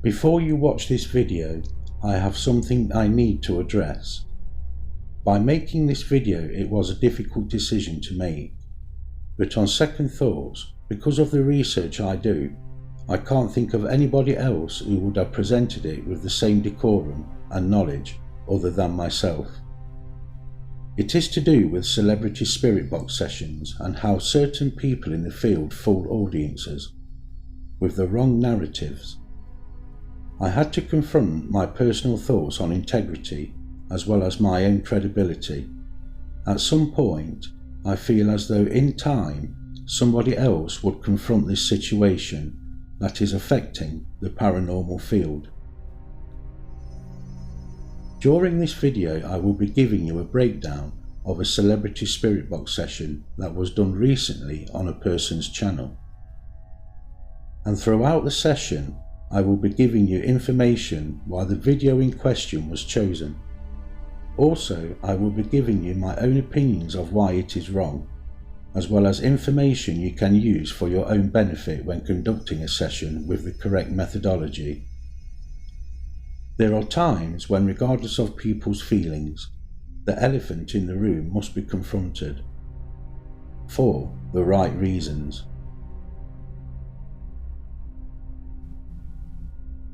Before you watch this video, I have something I need to address. By making this video, it was a difficult decision to make, but on second thoughts, because of the research I do, I can't think of anybody else who would have presented it with the same decorum and knowledge other than myself. It is to do with celebrity spirit box sessions and how certain people in the field fool audiences with the wrong narratives. I had to confront my personal thoughts on integrity as well as my own credibility. At some point, I feel as though in time somebody else would confront this situation that is affecting the paranormal field. During this video, I will be giving you a breakdown of a celebrity spirit box session that was done recently on a person's channel. And throughout the session, I will be giving you information why the video in question was chosen. Also, I will be giving you my own opinions of why it is wrong, as well as information you can use for your own benefit when conducting a session with the correct methodology. There are times when, regardless of people's feelings, the elephant in the room must be confronted for the right reasons.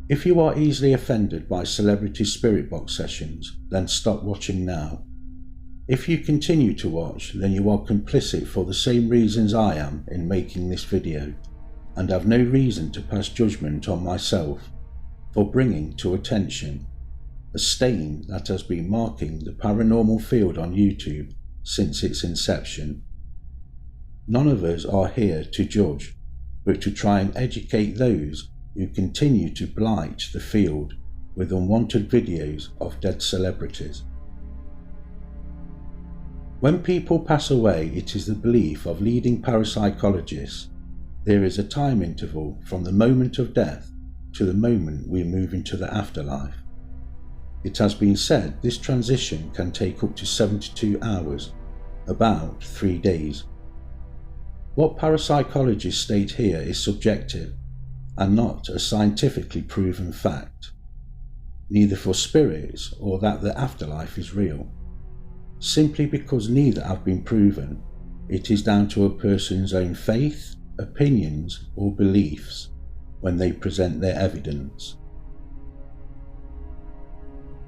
If you are easily offended by celebrity spirit box sessions, then stop watching now. If you continue to watch, then you are complicit for the same reasons I am in making this video, and have no reason to pass judgment on myself for bringing to attention a stain that has been marking the paranormal field on YouTube since its inception. None of us are here to judge, but to try and educate those who continue to blight the field with unwanted videos of dead celebrities. When people pass away, it is the belief of leading parapsychologists there is a time interval from the moment of death to the moment we move into the afterlife. It has been said this transition can take up to 72 hours, about 3 days. What parapsychologists state here is subjective and not a scientifically proven fact, neither for spirits or that the afterlife is real. Simply because neither have been proven, it is down to a person's own faith, opinions or beliefs when they present their evidence.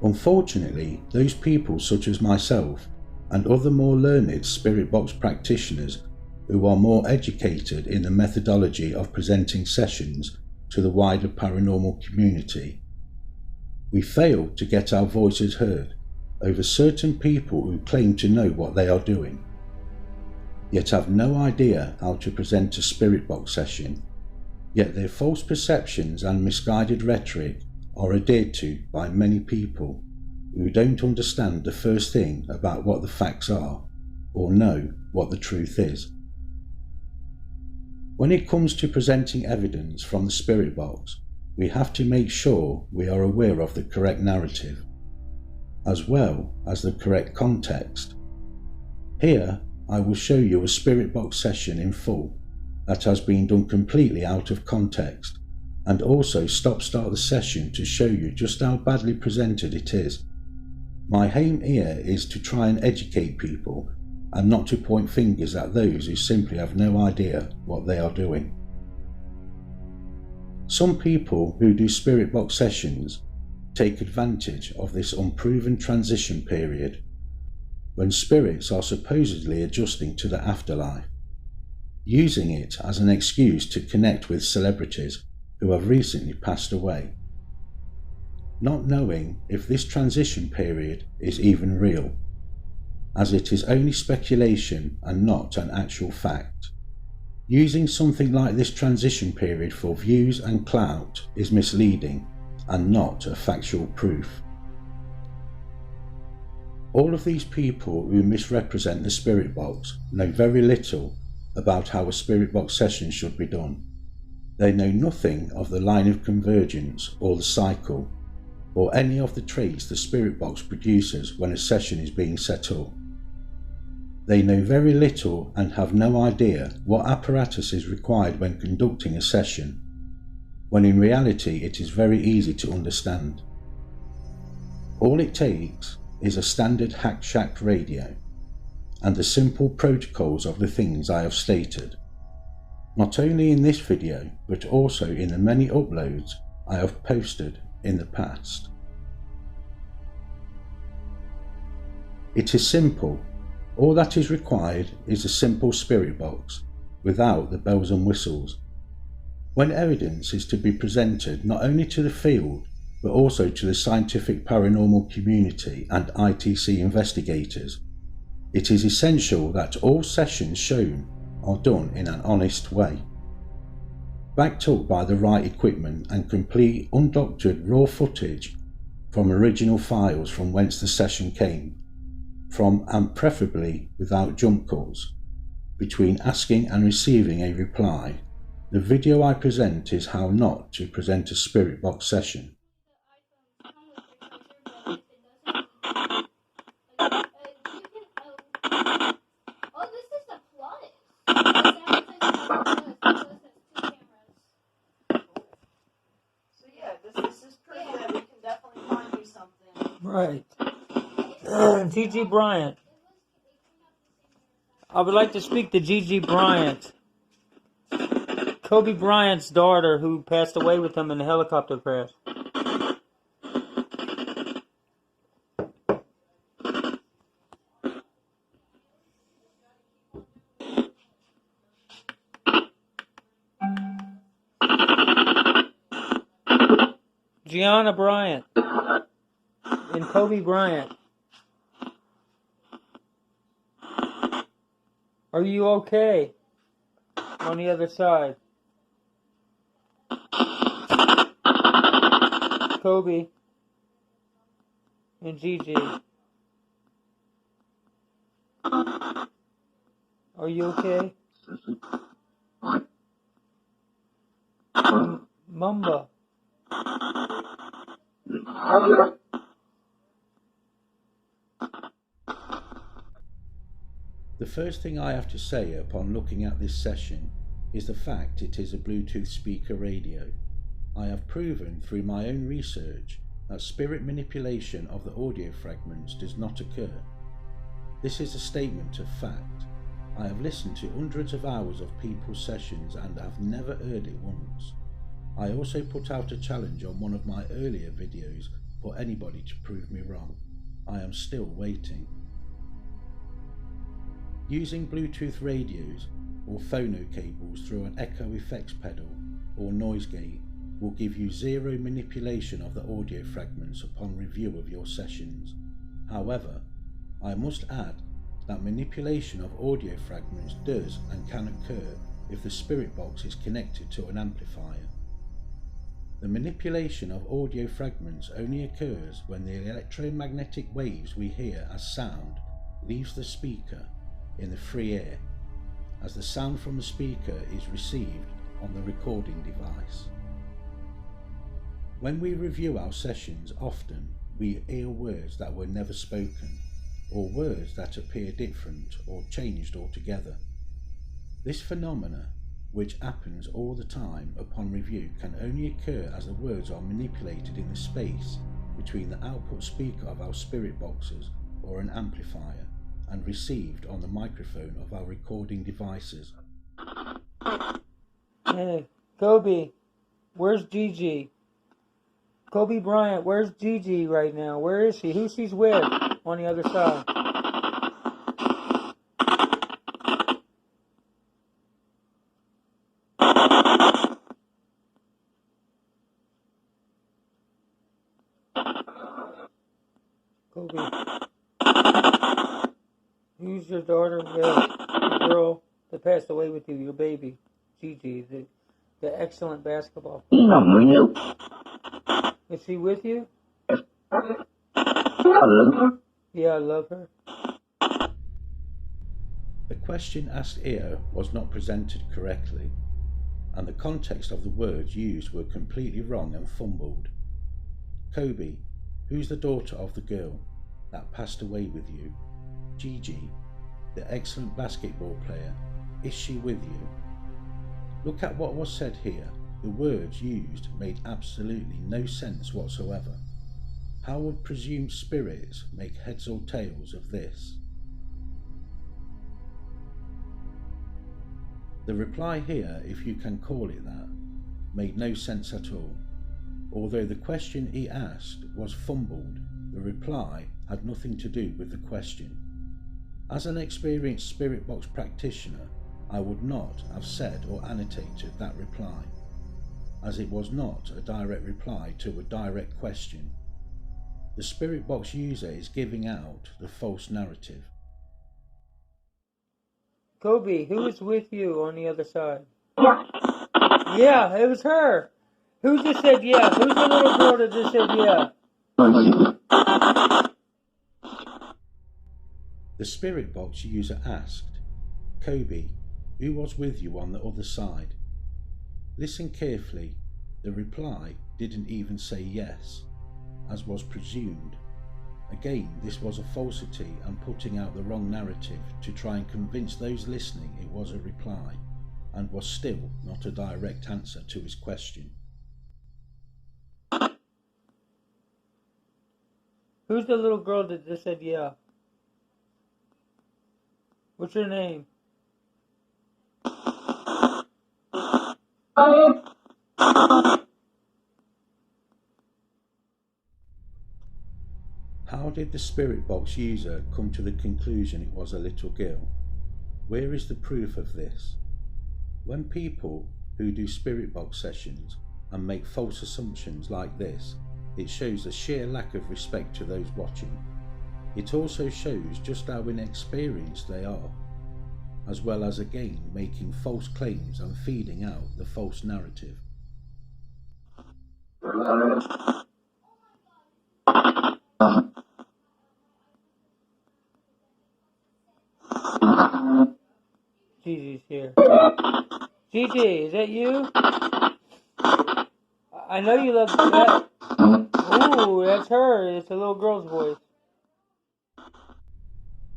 Unfortunately, those people such as myself and other more learned spirit box practitioners who are more educated in the methodology of presenting sessions to the wider paranormal community, we fail to get our voices heard over certain people who claim to know what they are doing, yet have no idea how to present a spirit box session, yet their false perceptions and misguided rhetoric are adhered to by many people who don't understand the first thing about what the facts are or know what the truth is. When it comes to presenting evidence from the spirit box, we have to make sure we are aware of the correct narrative, as well as the correct context. Here, I will show you a spirit box session in full that has been done completely out of context, and also start the session to show you just how badly presented it is. My aim here is to try and educate people and not to point fingers at those who simply have no idea what they are doing. Some people who do spirit box sessions take advantage of this unproven transition period when spirits are supposedly adjusting to the afterlife, using it as an excuse to connect with celebrities who have recently passed away, not knowing if this transition period is even real, as it is only speculation and not an actual fact. Using something like this transition period for views and clout is misleading and not a factual proof. All of these people who misrepresent the spirit box know very little about how a spirit box session should be done. They know nothing of the line of convergence or the cycle, or any of the traits the spirit box produces when a session is being set up. They know very little and have no idea what apparatus is required when conducting a session, when in reality it is very easy to understand. All it takes is a standard hack-shack radio and the simple protocols of the things I have stated, not only in this video but also in the many uploads I have posted in the past. It is simple. All that is required is a simple spirit box without the bells and whistles. When evidence is to be presented not only to the field but also to the scientific paranormal community and ITC investigators, it is essential that all sessions shown are done in an honest way, backed up by the right equipment and complete undoctored raw footage from original files from whence the session came from, and preferably without jump cuts between asking and receiving a reply. The video I present is how not to present a spirit box session. Right. G.G. Bryant. I would like to speak to G.G. Bryant. Kobe Bryant's daughter who passed away with him in the helicopter crash. Gianna Bryant and Kobe Bryant. Are you okay? On the other side. Kobe and Gigi. Are you okay? Mamba. The first thing I have to say upon looking at this session is the fact it is a Bluetooth speaker radio. I have proven through my own research that spirit manipulation of the audio fragments does not occur. This is a statement of fact. I have listened to hundreds of hours of people's sessions and have never heard it once. I also put out a challenge on one of my earlier videos for anybody to prove me wrong. I am still waiting. Using Bluetooth radios or phono cables through an echo effects pedal or noise gate will give you zero manipulation of the audio fragments upon review of your sessions. However, I must add that manipulation of audio fragments does and can occur if the spirit box is connected to an amplifier. The manipulation of audio fragments only occurs when the electromagnetic waves we hear as sound leaves the speaker in the free air, as the sound from the speaker is received on the recording device. When we review our sessions, often we hear words that were never spoken, or words that appear different or changed altogether. This phenomena, which happens all the time upon review, can only occur as the words are manipulated in the space between the output speaker of our spirit boxes or an amplifier and received on the microphone of our recording devices. Hey, Kobe, where's Gigi? Kobe Bryant, where's Gigi right now? Where is she? Who she's with on the other side? Kobe. Who's your daughter? The girl that passed away with you, your baby, Gigi, the excellent basketball player. Is she with you? Yeah, I love her. The question asked here was not presented correctly, and the context of the words used were completely wrong and fumbled. Kobe, who's the daughter of the girl that passed away with you? Gigi, the excellent basketball player, is she with you? Look at what was said here. The words used made absolutely no sense whatsoever. How would presumed spirits make heads or tails of this? The reply here, if you can call it that, made no sense at all. Although the question he asked was fumbled, the reply had nothing to do with the question. As an experienced spirit box practitioner, I would not have said or annotated that reply, as it was not a direct reply to a direct question. The spirit box user is giving out the false narrative. Kobe, who is with you on the other side? Yeah, it was her. Who just said yeah? Who's the little girl that just said yeah? The spirit box user asked, Kobe, who was with you on the other side? Listen carefully. The reply didn't even say yes, as was presumed. Again, this was a falsity and putting out the wrong narrative to try and convince those listening it was a reply, and was still not a direct answer to his question. Who's the little girl that just said yeah? What's your name? How did the spirit box user come to the conclusion it was a little girl? Where is the proof of this? When people who do spirit box sessions and make false assumptions like this, it shows a sheer lack of respect to those watching. It also shows just how inexperienced they are, as well as again making false claims and feeding out the false narrative. Gigi's here. Gigi, is that you? I know you love that. Ooh, that's her. It's a little girl's voice.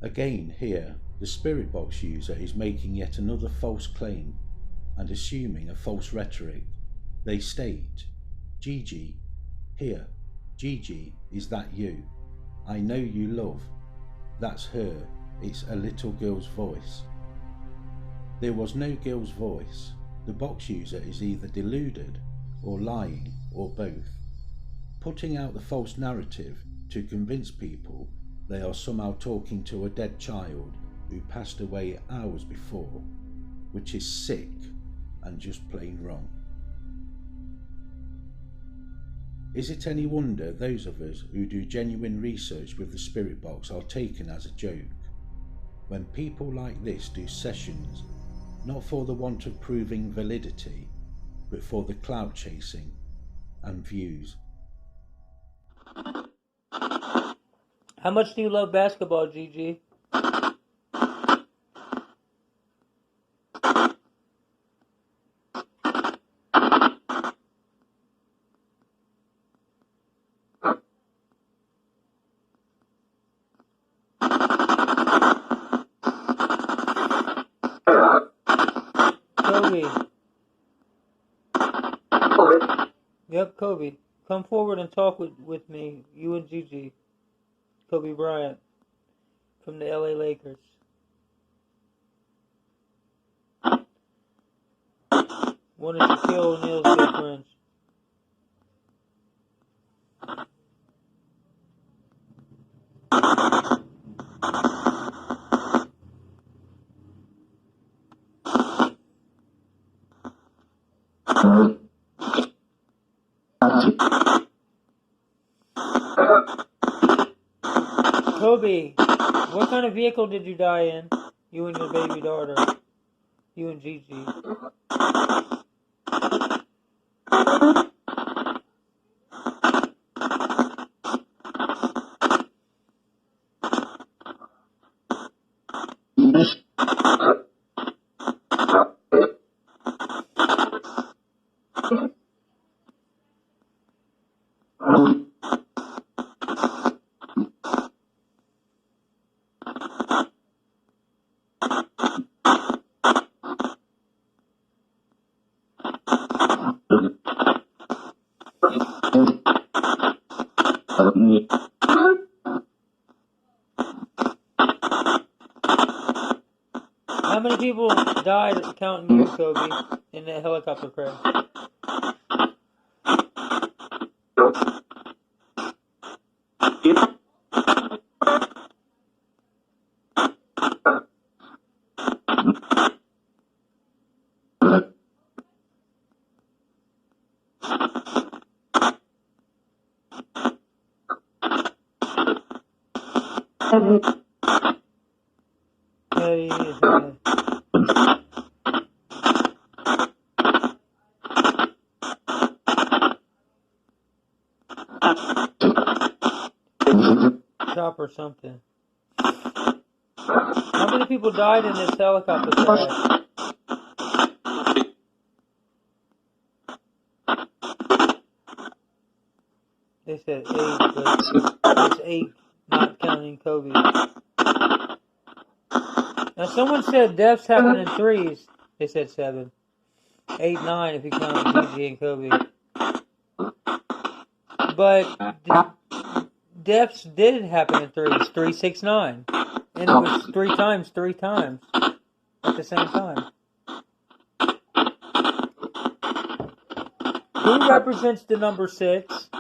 Again here, the spirit box user is making yet another false claim and assuming a false rhetoric. They state, Gigi, here, Gigi, is that you? I know you love. That's her. It's a little girl's voice. There was no girl's voice. The box user is either deluded or lying or both, putting out the false narrative to convince people they are somehow talking to a dead child who passed away hours before, which is sick and just plain wrong. Is it any wonder those of us who do genuine research with the spirit box are taken as a joke, when people like this do sessions not for the want of proving validity, but for the clout chasing and views? How much do you love basketball, Gigi? Kobe. Yep, Kobe. Come forward and talk with me, you and Gigi. Kobe Bryant from the LA Lakers. One of Shaquille O'Neal's good friends. Kobe, what kind of vehicle did you die in? You and your baby daughter. You and Gigi. How many people died, counting you, Kobe, in that helicopter crash? Teddy is chop or something. How many people died in this helicopter crash? They said 8, but it's 8, not counting Kobe. Now someone said deaths happen in 3s. They said 7. 8, 9 if you count Gigi and Kobe. But deaths did happen in 3s. 3, 6, 9. And it was 3 times at the same time. Who represents the number 6?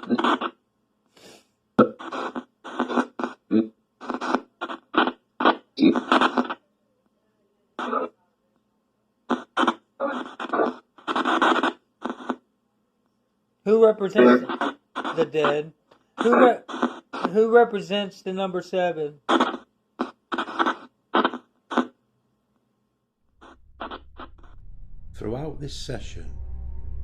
Who represents the dead? Who represents the number 7? Throughout this session,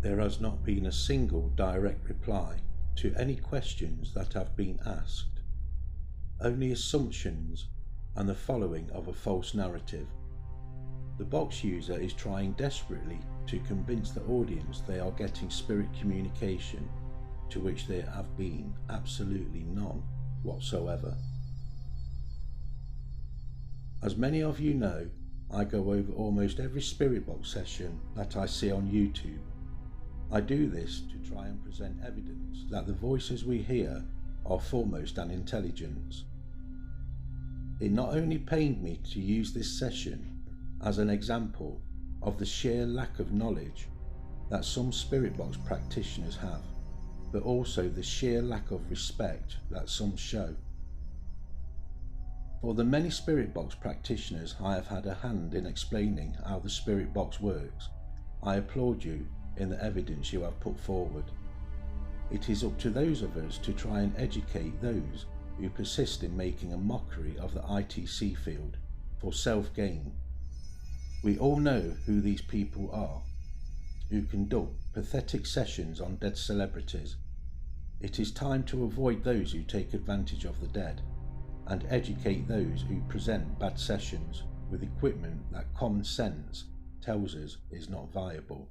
there has not been a single direct reply to any questions that have been asked, only assumptions and the following of a false narrative. The box user is trying desperately to convince the audience they are getting spirit communication, to which there have been absolutely none whatsoever. As many of you know, I go over almost every spirit box session that I see on YouTube. I do this to try and present evidence that the voices we hear are foremost an intelligence. It not only pained me to use this session as an example of the sheer lack of knowledge that some spirit box practitioners have, but also the sheer lack of respect that some show. For the many spirit box practitioners I have had a hand in explaining how the spirit box works, I applaud you in the evidence you have put forward. It is up to those of us to try and educate those who persist in making a mockery of the ITC field for self-gain. We all know who these people are, who conduct pathetic sessions on dead celebrities. It is time to avoid those who take advantage of the dead, and educate those who present bad sessions with equipment that common sense tells us is not viable.